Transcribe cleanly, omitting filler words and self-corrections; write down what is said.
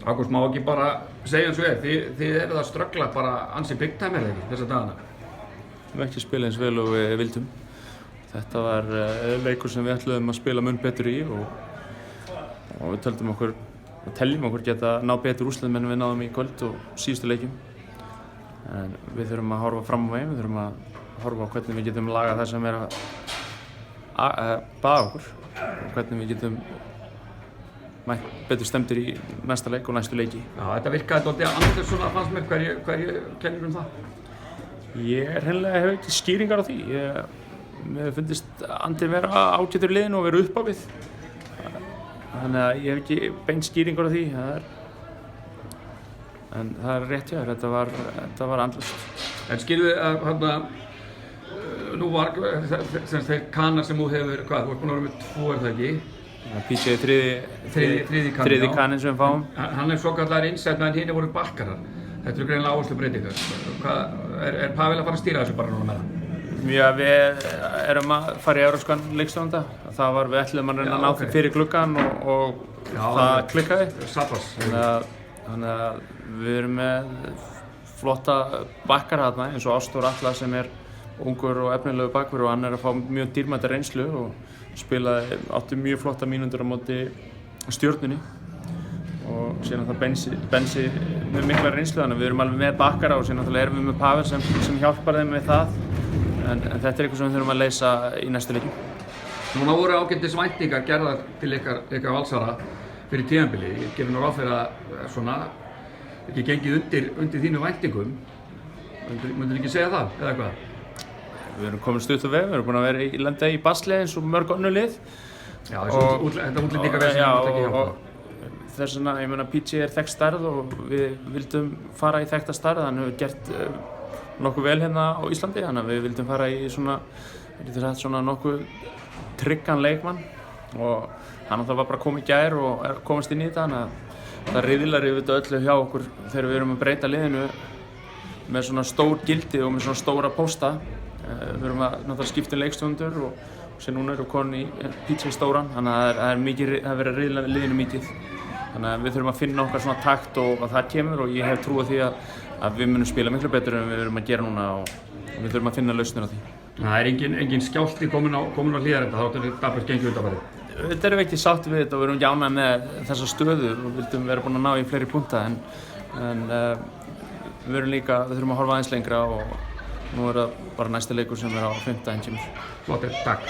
Ágúst, má ekki bara segja eins og þið eruð að ströggla bara ansi big time er það ekki þessa dagana? Við höfum ekki spilað eins vel og við vildum. Þetta var leikur sem við ætluðum að spila mun betur í og við teljum okkur geta ná betur úrslitum en við náðum í kvöld og síðustu leikjum. En við þurfum að horfa fram á veginn, við þurfum að horfa á hvernig við getum lagað það sem er að baða okkur og hvernig við getum mætt betur stemdir í næsta leik og næstu leiki. Já, þetta virkaði dálítið annars svona fannst mér, hverju kennir það? Ég hreinlega hef ekki skýringar á því. Mér fundist Andri vera ágætur í liðinu og vera upp á við. Þannig að ég hef ekki beint skýringar á því. En það er rétt hjá þér, þetta var andlaust. En skilðu að nú var þeir kanar sem þú hefur, þú ert búin að vera með 2 er það ekki? PJ er þriði kaninn sem við fáum. Hann er svokallaður innsætna en hinn voru bakkarar. Þetta eru greinilega áherslubreytingar. Er Pavel að fara að stýra þessu bara núna með það? Já, við erum að fara í Evrópskan leikstofnda. Það var við ætluðum að reyna að ná því fyrir gluggann og það klikkaði. Þannig að við erum með flotta bakkara þarna eins og Ástór Atla sem er ungur og efnilegu bakvörður og hann er að fá mjög dýrmæta reynslu og átti mjög flotta mínútur á móti Stjörnunni og síðan það Bensi með mikla reynslu þannig að við erum alveg með bakkara og síðan erum við með Pavel sem hjálpar þeim með það en þetta er eitthvað sem við þurfum að leysa í næstu leikjum. Núna voru ágætis væntingar gerðar til ykkar Valsara fyrir tímabili. Ég gef nú ráð fyrir að svona ekki gengið undir þínu væntingum. Myndirðu ekki segja það eða hvað? Við erum komin stutt á veg, við erum búin að lenda í basli eins og mörg önnur lið. Já, þetta útlendingaverð sem þetta ekki hjálpa. Þess vegna, ég meina PJ er þekkt stærð og við vildum fara í þekkta stærð. Hann hefur gert nokkuð vel hérna á Íslandi, þannig að við vildum fara í svona nokkuð tryggan leikmann og hann var bara komið í gær og komast inn í þetta, þannig að það riðlar yfir öllu hjá okkur þegar við erum að breyta liðinu með svona stór gildi og með svona stóra pósta. Við erum að náttúrulega skipta leikstjóndur og sem núna erum við komin í PJ stóran, þannig að það er verið að riðla liðinu mikið. Þannig að við þurfum að finna okkar svona takt og það kemur og ég hef trú á því að við munum spila miklu betur en við erum að gera núna og við þurfum að finna lausnir á því. Það er engin skjálfti komin á Hlíðarenda, þá áttum við dapurt gengi undanfarið. Þetta erum við ekki sátt við þetta og við erum ekki ánægð með þessa stöðu og vildum vera búin að ná í fleiri punta en við þurfum að horfa aðeins lengra og nú er það bara næsta leikur sem er á 5. kemur. Flott, takk.